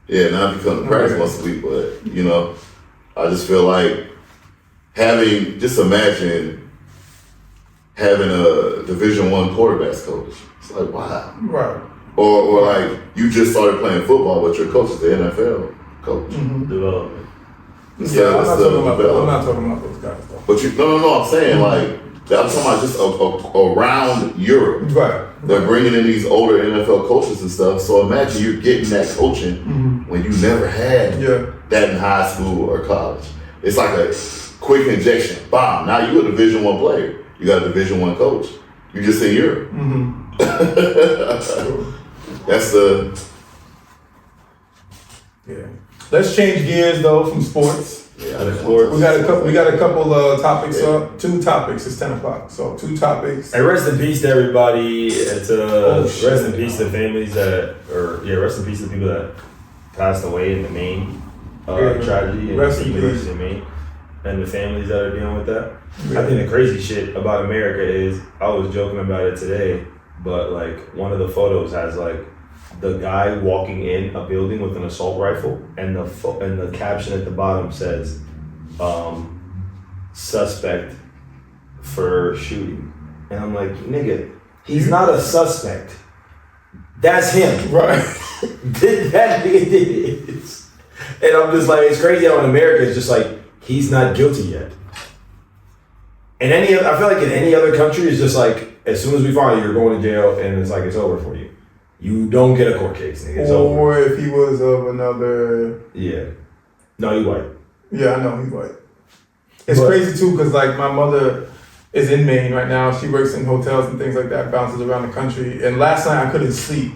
Yeah, now you come to practice once a week, but I just feel like just imagine having a Division I quarterbacks coach. It's like, wow.
Right.
Or like you just started playing football, but your coach is the NFL coach.
Mm-hmm.
Development.
Yeah, I'm not talking about those guys though.
But no, I'm saying like, I'm talking about just around Europe.
Right.
They're bringing in these older NFL coaches and stuff. So imagine you're getting that coaching when you never had that in high school or college. It's like a quick injection. Bam! Now you're a Division I player. You got a Division I coach. You just in Europe.
Mm-hmm.
That's the.
Yeah. Let's change gears though from sports.
Yeah,
sports.
We got a couple topics up. 2 topics. It's 10:00. So 2 topics.
Hey, rest in peace to everybody. It's rest in peace to the families rest in peace to the people that passed away in the Maine tragedy and
Rest
the
in
University of Maine, and the families that are dealing with that. I think the crazy shit about America is, I was joking about it today, but like one of the photos has like the guy walking in a building with an assault rifle, and the caption at the bottom says, "Suspect for shooting," and I'm like, nigga, he's not a suspect. That's him.
Right.
That nigga did it. And I'm just like, it's crazy how in America it's just like, he's not guilty yet. And I feel like in any other country, it's just like, as soon as we find you, you're going to jail, and it's like, it's over for you. You don't get a court case, nigga. It's over.
Or if he was of another.
Yeah. No, you white.
Yeah, I know he's white. It's crazy too, because like my mother is in Maine right now. She works in hotels and things like that, bounces around the country. And last night I couldn't sleep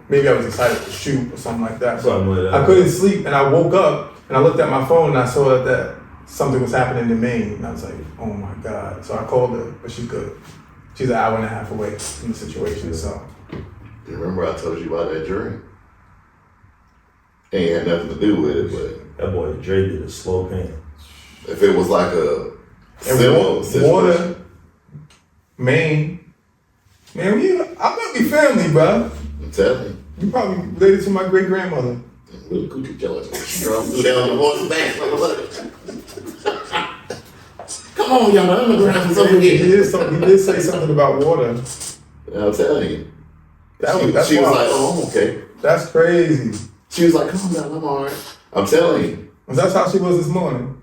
maybe I was excited to shoot or something like that. But I couldn't sleep, and I woke up and I looked at my phone and I saw that something was happening in Maine, and I was like, oh my God. So I called her, but she's good. She's an hour and a half away from the situation, so.
You remember I told you about that dream? Ain't had nothing to do with it, but
That boy Dre did a slow pan.
if it was like a similar situation.
Water, Maine. Man, I might be family, bro.
I'm telling you.
You probably related to my great grandmother.
Little Coochie George. Threw down the horse's back. Come on, y'all. The underground's over
He
here.
did say something about water.
I'm telling you.
That's
She was
wild.
like, oh, okay.
That's crazy.
She was like, come on, y'all. I'm all right. I'm telling you.
That's how she was this morning.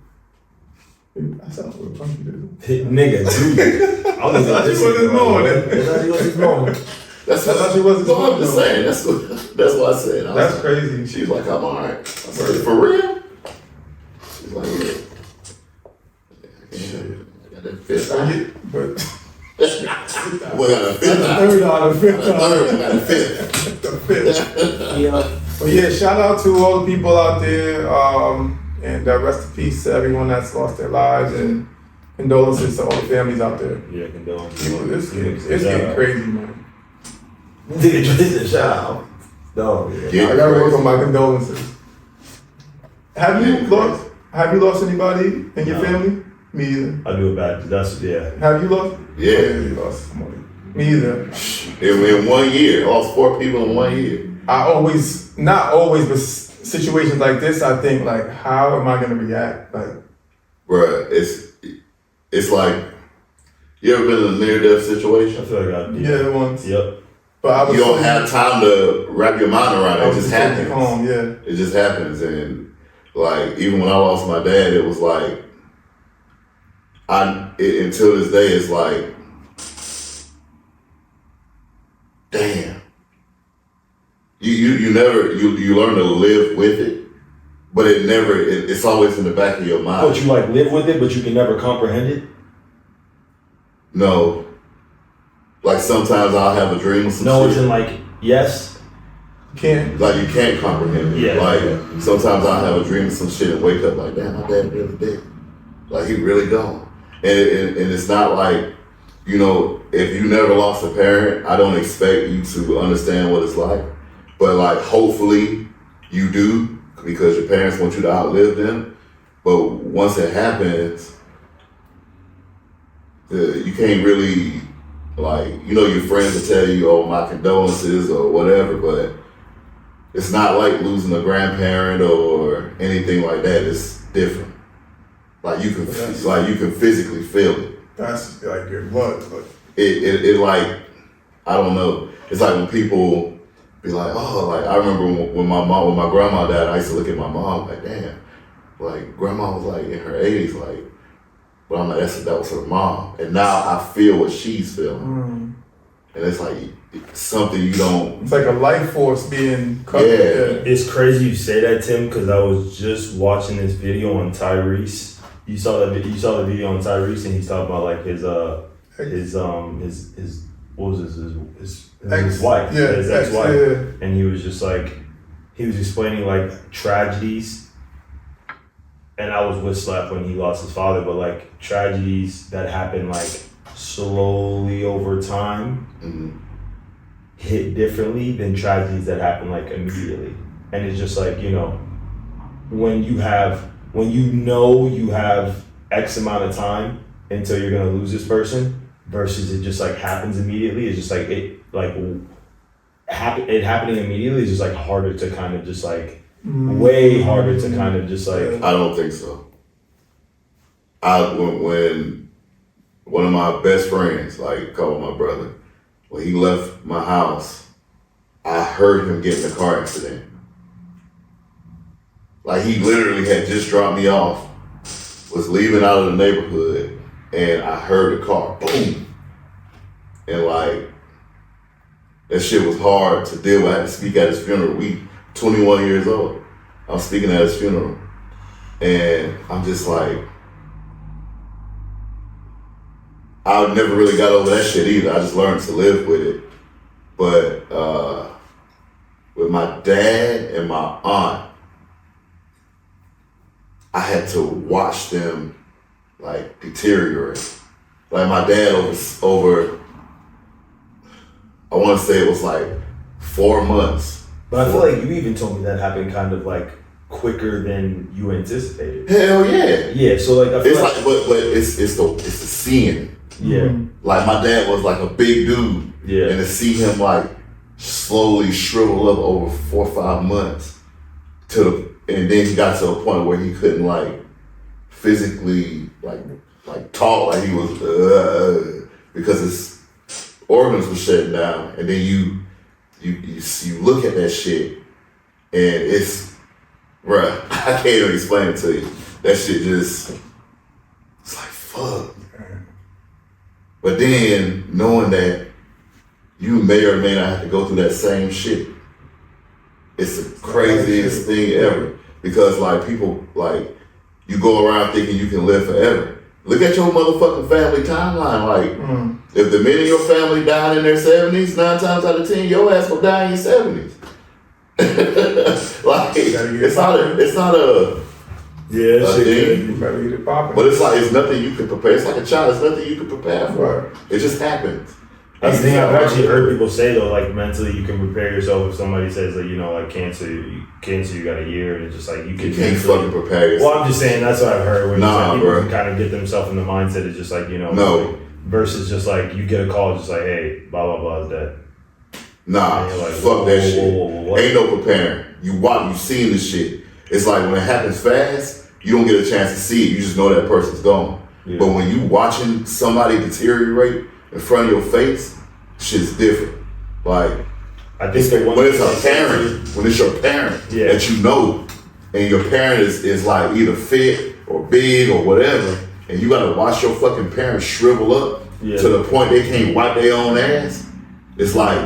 That's how she was.
Nigga, dude. I was like,
That's how she was this morning.
That's how she was this morning.
That's
how she was this
what I'm
morning.
just saying. That's what I said. I was
That's
like,
crazy.
She was like, I'm all right. I said, for real? She's like, yeah. I got that fifth eye.
But
We got a fifth eye.
third eye, the fifth
Third,
eye.
we got a fifth.
The fifth.
Yeah.
But yeah, shout out to all the people out there, and rest in peace to everyone that's lost their lives, and condolences to all the families out there.
Yeah, condolences.
It's getting crazy, man.
Nigga, Tristan, shout out. No,
Yeah.
I gotta work on my condolences. Have you lost anybody in your
No.
family? Me either.
I do it bad. That's, yeah.
Have you lost?
Yeah.
You lost somebody. Me either.
In 1 year, I lost 4 people in 1 year.
Not always, but situations like this, I think like, how am I gonna react? Like,
Bruh, it's like, you ever been in a near-death
I
situation?
feel like I did.
yeah, once.
Yep.
But I was
You don't have time to wrap your mind around it.
I
It
was
just
totally
happens.
calm, yeah.
It just happens. And like, even when I lost my dad, it was like, until this day, it's like, damn. You never, you learn to live with it, but it's always in the back of your mind.
But you like live with it, but you can never comprehend it?
No. Like sometimes I'll have a dream of some
No,
shit.
it's in like, yes.
Can't.
Like you can't comprehend it.
Yeah.
Like sometimes I'll have a dream of some shit and wake up like, damn, my dad really dead. Like he really gone. And it's not like, you know, if you never lost a parent, I don't expect you to understand what it's like. But like hopefully you do, because your parents want you to outlive them. But once it happens, you can't really, like, you know, your friends will tell you, oh, my condolences or whatever, but it's not like losing a grandparent or anything like that. It's different. Like you can physically feel it.
That's like your blood. But
It like, I don't know. It's like when people be like, oh, like I remember when my grandma died, I used to look at my mom like, damn, like grandma was like in her 80s, like, but I'm like, that was her mom. And now I feel what she's feeling. And it's like something you don't.
it's like a life force being cut.
Yeah.
It's crazy you say that, Tim, because I was just watching this video on Tyrese. You saw the video on Tyrese, and he's talking about like his what was his wife,
Yeah,
his ex-wife,
yeah.
and he was just like, he was explaining like tragedies. And I was with Slapp when he lost his father, but like tragedies that happen like slowly over time hit differently than tragedies that happen like immediately. And it's just like, you know, when you know you have X amount of time until you're gonna lose this person versus it just like happens immediately, it's just like it happening immediately is just like harder to kind of just like way harder to kind of just like.
I don't think so. When one of my best friends, like called my brother, when he left my house, I heard him get in a car accident. Like he literally had just dropped me off, was leaving out of the neighborhood, and I heard the car boom. And like that shit was hard to deal with. I had to speak at his funeral. We 21 years old. I was speaking at his funeral. And I'm just like, I never really got over that shit either. I just learned to live with it. But with my dad and my aunt, I had to watch them like deteriorate. Like my dad over I want to say it was like 4 months.
But I feel like you even told me that happened kind of like quicker than you anticipated.
Hell yeah.
Yeah, so like I feel
It's like, but it's the seeing.
Yeah.
Like my dad was like a big dude.
Yeah.
And to see him like slowly shrivel up over 4 or 5 months and then he got to a point where he couldn't like physically like talk, like he was because his organs were shutting down. And then you look at that shit and it's, bruh, I can't even explain it to you. That shit just, it's like, fuck. But then knowing that you may or may not have to go through that same shit, it's the craziest thing ever. Because like people, like you go around thinking you can live forever. Look at your motherfucking family timeline. Like if the men in your family died in their 70s, 9 times out of 10, your ass will die in your 70s. Like it's not a
Yeah, that shit
thing.
You better eat it popping.
But it's nothing you can prepare. It's like a child. It's nothing you can prepare for.
Right.
It just happens.
That's the thing I've actually heard people say though, like mentally you can prepare yourself if somebody says like, you know, like cancer you got a year and it's just like you
can't fucking prepare yourself.
Well, I'm just saying that's what I've heard where
Nah,
people
bro.
can kind of get themselves in the mindset of just like, you know,
No.
like, versus just like you get a call just like, hey, blah blah blah is dead.
Nah,
And you're like,
fuck that shit.
what?
Ain't no preparing. You seen this shit. It's like when it happens fast, you don't get a chance to see it. You just know that person's gone.
Yeah.
But when you watching somebody deteriorate in front of your face, shit's different. Like
I think that
when it's a parent, when it's your parent
Yeah.
that you know, and your parent is like either fit or big or whatever, and you gotta watch your fucking parents shrivel up
Yeah.
to the point they can't wipe their own ass. It's like,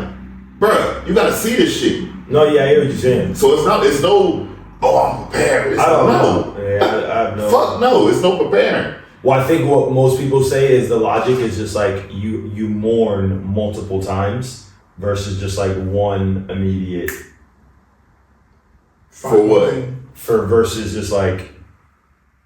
bruh, you gotta see this shit.
No, yeah, I hear what you're saying.
So it's no, oh, I'm prepared. It's
I don't
no.
know. Yeah, I have no.
Fuck no, it's no preparing.
Well, I think what most people say is the logic is just like you mourn multiple times versus just like one immediate
For what?
versus just like,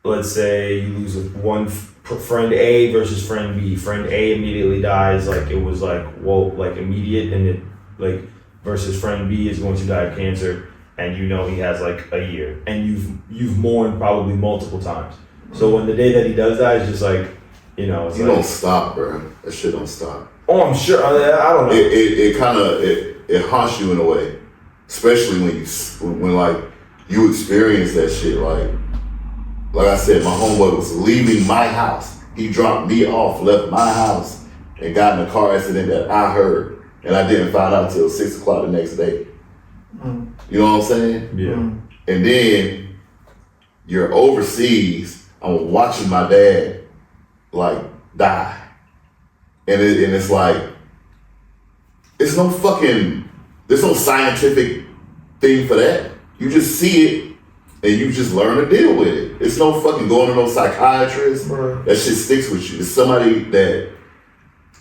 let's say you lose one friend A versus friend B. Friend A immediately dies, like it was like, whoa, like immediate, and it like versus friend B is going to die of cancer, and you know he has like a year, and you've mourned probably multiple times. So when the day that he does die, it's just like, you know, it's
You
like,
don't stop, bro. That shit don't stop.
oh, I'm sure. I don't know.
It kind of it haunts you in a way, especially when like you experience that shit. Like I said, my homeboy was leaving my house. He dropped me off, left my house, and got in a car accident that I heard, and I didn't find out till 6 o'clock the next day. You know what I'm saying?
Yeah.
And then you're overseas. I'm watching my dad like die, and it's like there's no scientific thing for that. You just see it and you just learn to deal with it. It's no fucking going to no psychiatrist.
Right.
That shit sticks with you. It's somebody that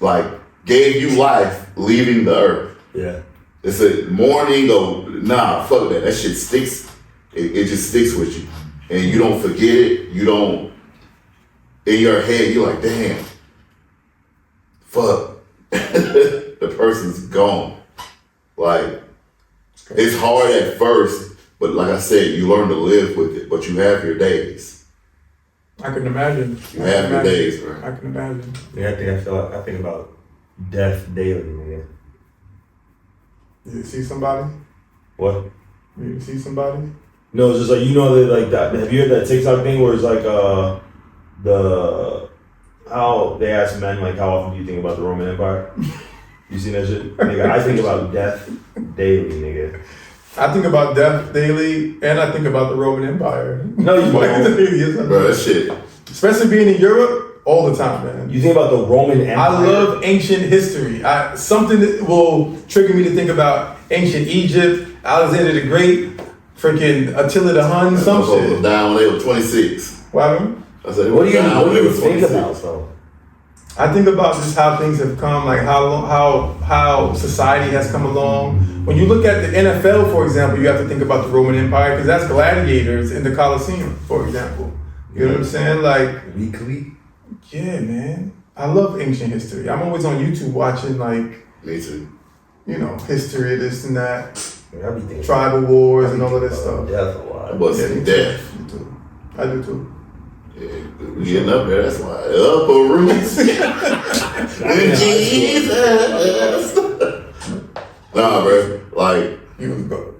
like gave you life leaving the earth.
Yeah.
It's a mourning or nah, fuck that. That shit sticks. It just sticks with you. And you don't forget it. You don't, in your head, you're like, damn, fuck. The person's gone. Like, it's hard at first, but like I said, you learn to live with it, but you have your days.
I can imagine.
You have your days, bro.
I can imagine.
Yeah, I think about death daily, man.
You see somebody?
What?
You see somebody?
No, it's just like, you know, that like that. Have you heard that TikTok thing where it's like how they ask men like how often do you think about the Roman Empire? You seen that shit? Nigga, I think about death daily, nigga.
I think about death daily, and I think about the Roman Empire.
No, you don't.
Yes, I do.
Bro, that shit.
Especially being in Europe all the time, man.
You think about the Roman Empire?
I love ancient history. Something that will trigger me to think about ancient Egypt, Alexander the Great, freaking Attila the Hun, some
Motherfuckers
shit.
down when they were 26.
What happened?
I said,
What do you
were
think
26.
about though?
I think about just how things have come, like how society has come along. When you look at the NFL, for example, you have to think about the Roman Empire because that's gladiators in the Colosseum, for example. You know what I'm saying? Like,
Weekly?
yeah, man. I love ancient history. I'm always on YouTube watching, like,
Me too.
you know, history, this and that,
I be thinking
tribal wars and all of this stuff.
death a lot.
I wasn't
me too.
deaf.
Me too. I do too.
Yeah, we getting up there, that's why. Upper roots. Jesus. Nah, bro. Like,
You was go.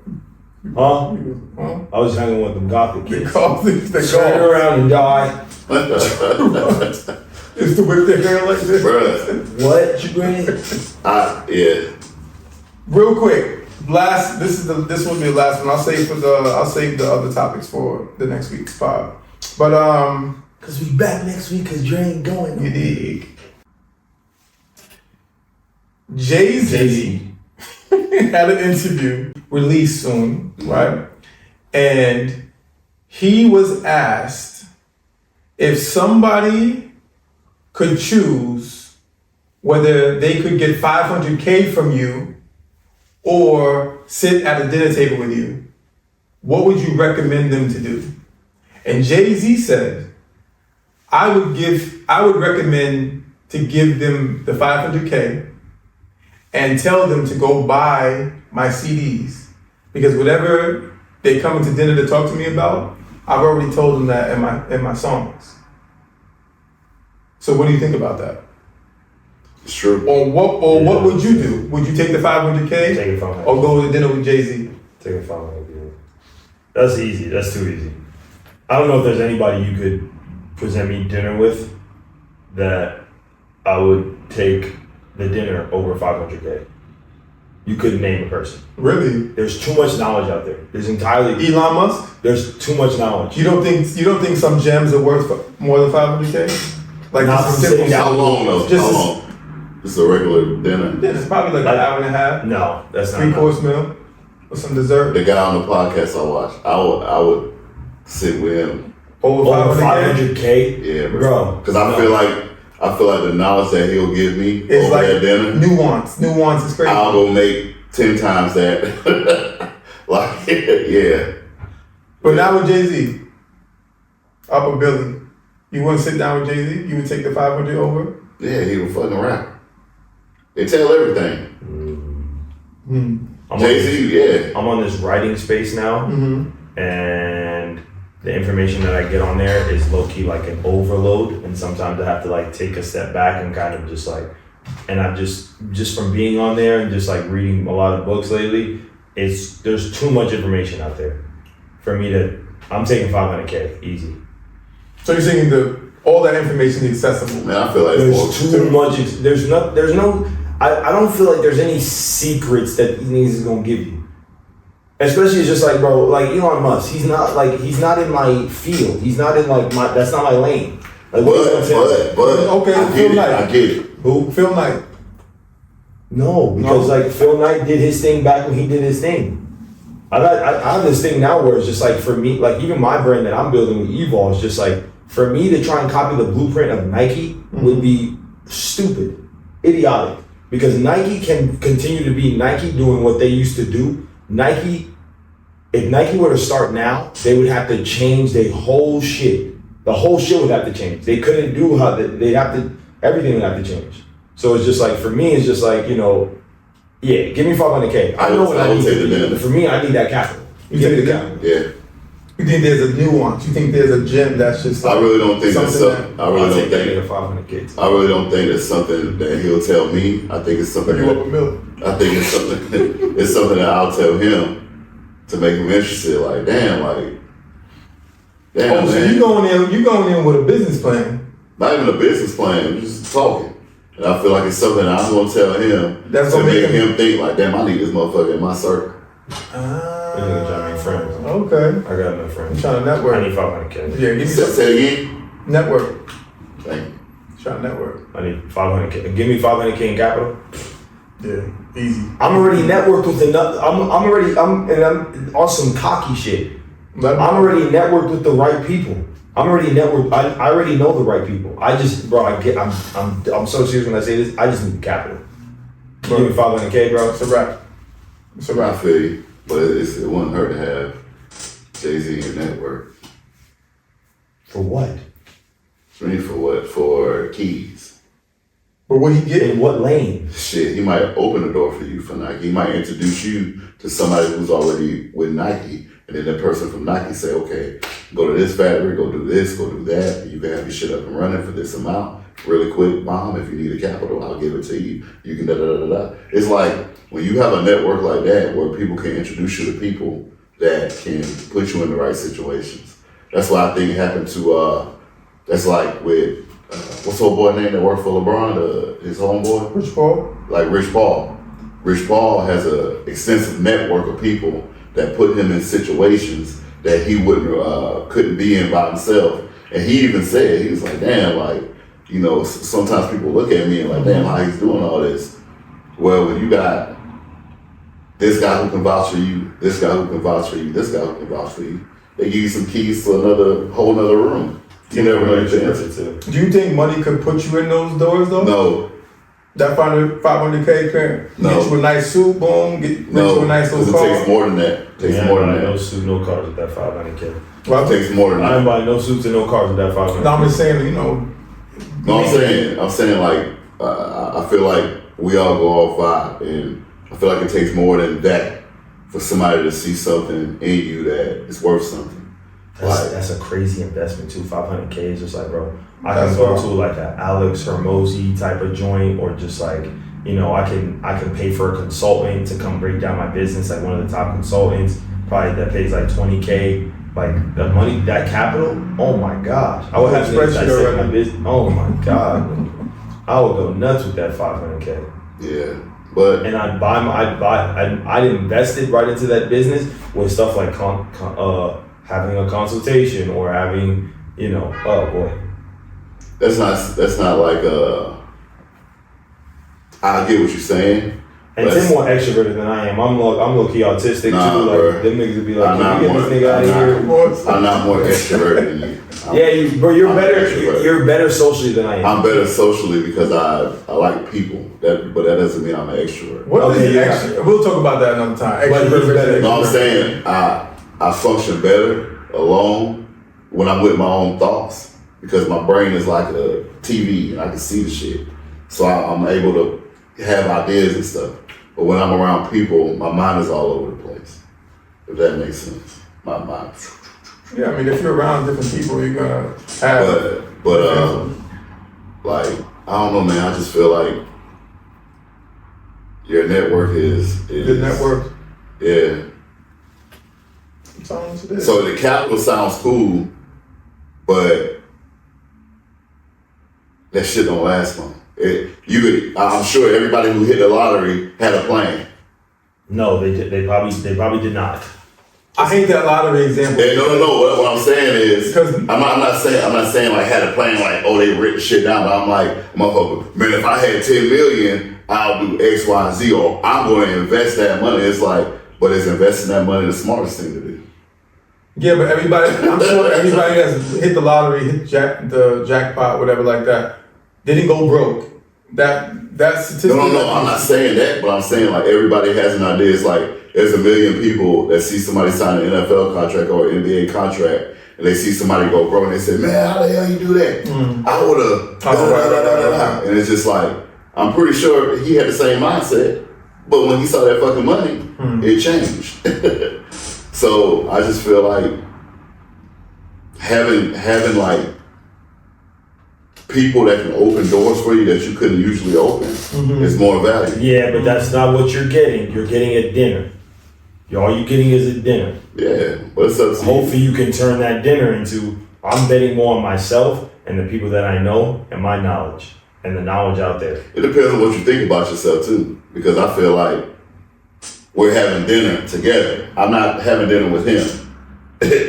Huh?
You was, huh?
I was hanging with them gothic
They
kids.
call things they
Turn
call.
around and die.
Is to whip their hair like this.
bruh.
What? You bring?
Yeah.
Real quick, this will be the last one. I'll save the other topics for the next week's pod. But
Cause we back next week cause Dre ain't going.
you dig. Jay-Z had an interview released soon, right? And he was asked if somebody could choose whether they could get $500K from you or sit at a dinner table with you, what would you recommend them to do? And Jay-Z said, I would recommend to give them the $500K and tell them to go buy my CDs. Because whatever they come into dinner to talk to me about, I've already told them that in my songs. So what do you think about that?
It's true.
What would you do? Would you take the $500K
Take it from
or go to dinner with Jay-Z?
Take it from him. That's easy. That's too easy. I don't know if there's anybody you could present me dinner with that I would take the dinner over 500K. You couldn't name a person.
Really?
There's too much knowledge out there.
Elon Musk?
There's too much knowledge.
You don't think some gems are worth more than 500K? Like
Not
just a
sitting
simple
down
How long though?
Just
How long? It's a regular dinner.
Yeah, it's probably like an hour and a half,
No, that's not.
3-course meal with some dessert.
The guy on the podcast I watched, I would sit with him.
Over
Over
500K?
500K?
Yeah,
Bro.
Because I feel like the knowledge that he'll give me
It's
over
like
that dinner,
nuance. Nuance is crazy.
I'll go make 10 times that. Like, yeah.
But now with Jay-Z, up with Billy, you wouldn't sit down with Jay-Z? You would take the 500 over?
Yeah, he was fucking rap. They tell everything. Jay-Z, yeah.
I'm on this writing space now, and the information that I get on there is low-key like an overload, and sometimes I have to like take a step back and kind of just like, and I've just from being on there and just like reading a lot of books lately, there's too much information out there for me I'm taking 500K, easy.
So you're saying all that information is accessible?
Man, I feel like
There's too much, there's no, I don't feel like there's any secrets that he's gonna give you. Especially it's just like, bro, like Elon Musk, he's not in my field. He's not in like that's not my lane. Like,
but
okay,
I get it.
Who?
Phil Knight.
No, because like Phil Knight did his thing back when he did his thing. I have this thing now where it's just like for me, like even my brand that I'm building with Evol is just like for me to try and copy the blueprint of Nike would be stupid, idiotic. Because Nike can continue to be Nike doing what they used to do. If Nike were to start now, they would have to change their whole shit. The whole shit would have to change. They couldn't do everything would have to change. So it's just like, for me, it's just like, yeah, give me 500K. I know what I need. For me, I need that capital. Give me the capital.
Yeah.
You think there's a nuance? You think there's a gem that's just like
I really don't think that's something. I really don't think
500K.
I really don't think it's something that he'll tell me. I think it's something.
you up a mill.
I think it's something. It's something that I'll tell him to make him interested. Like, damn,
Oh, so
man.
you going in with a business plan?
Not even a business plan. Just talking. And I feel like it's something that I'm gonna tell him
That's
to
gonna
make
make
him think like, damn, I need this motherfucker in my circle.
Trying to make friends.
Okay.
I got no friends.
I'm trying to network.
I need 500K.
Yeah, give me
Say it again.
network.
Thank you.
Trying to network.
I need 500K. Give me 500K in capital.
Yeah, easy.
I'm already networked with I'm on some cocky shit. I'm already networked with the right people. I'm already networked. I already know the right people. I just, bro, I'm so serious when I say this. I just need the capital. Give me 500K, bro.
It's a wrap. It's a
I
wrap.
feel you, but it wouldn't hurt to have Jay-Z in your network.
For what?
For me, for what? For keys.
But what he get?
In what lane?
Shit, he might open the door for you for Nike. He might introduce you to somebody who's already with Nike, and then that person from Nike say, okay, go to this factory, go do this, go do that, and you can have your shit up and running for this amount. Really quick, bomb, if you need a capital, I'll give it to you. You can da-da-da-da-da. It's like, when you have a network like that where people can introduce you to people that can put you in the right situations. That's what I think happened to, that's like with, what's the old boy name that worked for LeBron, his homeboy?
Rich Paul.
Like Rich Paul. Rich Paul has an extensive network of people that put him in situations that he couldn't be in by himself. And he even said, he was like, damn, sometimes people look at me and like, damn, how he's doing all this. Well, when you got this guy who can vouch for you, this guy who can vouch for you, this guy who can vouch for you, they give you some keys to whole nother room. You never know your chances.
Do you think money could put you in those doors though?
No.
That 500K can
No.
get you a nice suit, boom, get you a
No,
nice
because
little
it
car.
takes more than that. It takes
Yeah,
more than
no
that.
suit, no cars with that 500K.
Well,
It takes more than
I
that.
ain't buying no suits and no cars with that 500K.
no, I'm just saying, you know.
No, I'm saying like, I feel like we all go off vibe, and I feel like it takes more than that for somebody to see something in you that is worth something.
That's a crazy investment too. 500K is just like, bro, I
That's
can go
wild.
to like an Alex Hermosi type of joint, or just like, you know, I can pay for a consultant to come break down my business, like one of the top consultants, probably that pays like 20K. Like the money, that capital, oh my gosh. I would have to dissect my business. Oh my God. I would go nuts with that 500K.
Yeah, but
And I'd invest it right into that business with stuff like having a consultation or having, you know, oh boy.
that's not like I get what you're saying.
And Tim more extroverted than I am. I'm low-key autistic
Nah,
too. Like
bro.
them niggas would be like,
I'm
can
not
you get
more-
this nigga out of here?
I'm not more extroverted than you.
You're
I'm
better.
extrovert.
You're better socially than I am.
I'm better socially because I like people. But that doesn't mean I'm an extrovert.
What
Okay,
is
you're
extra? We'll talk about that another time.
But he's
Extrovert
better.
versus
No, I'm
extrovert.
saying I function better alone when I'm with my own thoughts because my brain is like a TV and I can see the shit. So I'm able to have ideas and stuff. But when I'm around people, my mind is all over the place. If that makes sense. My mind.
Yeah, I mean, if you're around different people, you're gonna have.
But like, I don't know, man. I just feel like your network is
Good network.
Yeah.
Sometimes it is.
So the capital sounds cool, but that shit don't last long. I'm sure everybody who hit the lottery had a plan.
No, they probably did not.
I hate that lottery example.
And no. What I'm saying is,
Because-
I'm not saying like had a plan like, oh, they written shit down. But I'm like, motherfucker, man, if I had 10 million, I'll do X, Y, and Z, or I'm going to invest that money. It's like, but is investing that money the smartest thing to do?
Yeah, but I'm sure everybody that's hit the lottery, hit the jackpot, whatever like that, didn't go broke. That statistic.
No, I'm not saying that, but I'm saying like everybody has an idea. It's like there's a million people that see somebody sign an NFL contract or an NBA contract, and they see somebody go broke, and they say, "Man, how the hell you do that? I would have." And it's just like I'm pretty sure he had the same mindset, but when he saw that fucking money, it changed. So I just feel like having like people that can open doors for you that you couldn't usually open is more valuable.
Yeah, but that's not what you're getting. You're getting a dinner. All you're getting is a dinner.
Yeah, but it's up to you.
Hopefully you can turn that dinner into, I'm betting more on myself and the people that I know and my knowledge and the knowledge out there.
It depends on what you think about yourself too, because I feel like we're having dinner together. I'm not having dinner with him.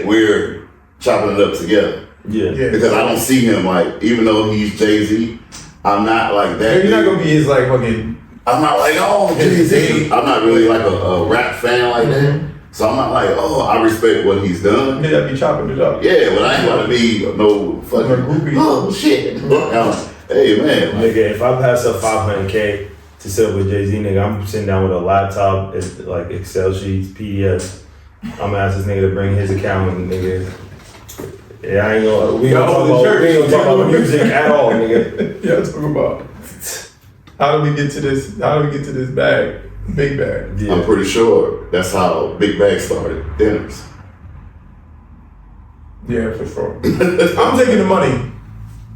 We're chopping it up together.
Yeah.
Because I don't see him like, even though he's Jay-Z, I'm not like that.
You're not gonna be his like fucking.
I'm not like, oh, Jay-Z. I'm not really like a rap fan like that. So I'm not like, oh, I respect what he's done.
Yeah, be chopping it up.
Yeah, but I ain't gonna be no fucking,
groupie.
oh shit. Hey man, like,
Nigga, if I pass up 500K to sit with Jay-Z, nigga, I'm sitting down with a laptop, like Excel sheets, PDFs. I'm gonna ask this nigga to bring his account, nigga. Yeah, I ain't gonna, we ain't gonna talk about music at all, nigga.
Yeah, talk about how do we get to this bag, big bag.
Yeah.
I'm pretty sure that's how Big Bag started, dinners.
Yeah, for sure. I'm taking the money.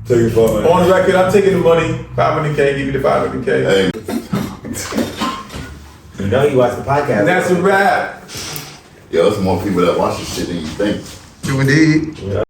Take it for me.
On record, I'm taking the money. 500K, give me the 500K.
Hey,
You know you watch the podcast.
And that's a wrap.
yo, there's more people that watch this shit than you think.
Do indeed.
Yeah.